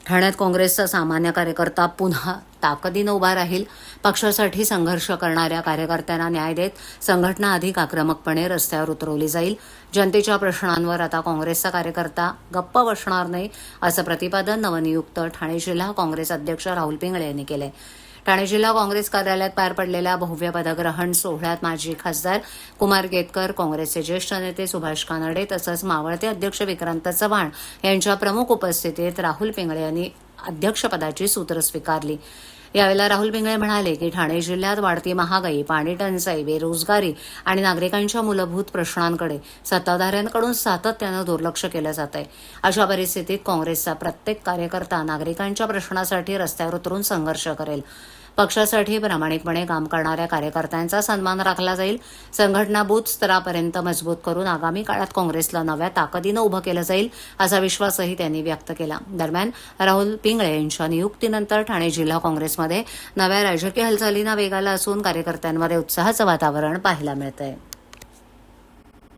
ठाण्यात काँग्रेसचा सामान्य कार्यकर्ता पुन्हा ताकदीनं उभा राहील. पक्षासाठी संघर्ष करणाऱ्या कार्यकर्त्यांना न्याय देत संघटना अधिक आक्रमकपणे रस्त्यावर उतरवली जाईल. जनतेच्या प्रश्नांवर आता काँग्रेसचा कार्यकर्ता गप्प बसणार नाही, असं प्रतिपादन नवनियुक्त ठाणे जिल्हा काँग्रेस अध्यक्ष राहुल पिंगळे यांनी केलंय. ठाणे जिल्हा काँग्रेस कार्यालयात पार पडलेल्या भव्य पदग्रहण सोहळ्यात माजी खासदार कुमार केतकर, काँग्रेसचे ज्येष्ठ नेते सुभाष कानडे तसंच मावळते अध्यक्ष विक्रांत चव्हाण यांच्या प्रमुख उपस्थितीत राहुल पिंगळे यांनी अध्यक्षपदाची सूत्र स्वीकारली. यावेळेला राहुल पिंगळे म्हणाले की ठाणे जिल्ह्यात वाढती महागाई, पाणी टंचाई, बेरोजगारी आणि नागरिकांच्या मूलभूत प्रश्नांकडे सत्ताधाऱ्यांकडून सातत्यानं दुर्लक्ष केलं जात आहे. अशा परिस्थितीत काँग्रेसचा प्रत्येक कार्यकर्ता नागरिकांच्या प्रश्नासाठी रस्त्यावर उतरून संघर्ष करेल. पक्षासाठी प्रामाणिकपणे काम करणाऱ्या कार्यकर्त्यांचा सन्मान राखला जाईल. संघटना बूथ स्तरापर्यंत मजबूत करून आगामी काळात काँग्रेसला नव्या ताकदीनं उभं केलं जाईल, असा विश्वासही त्यांनी व्यक्त केला. दरम्यान राहुल पिंगळे यांच्या नियुक्तीनंतर ठाणे जिल्हा काँग्रेसमध्ये नव्या राजकीय हालचालींना वेग आला असून कार्यकर्त्यांमध्ये उत्साहाचं वातावरण पाहायला मिळतंय.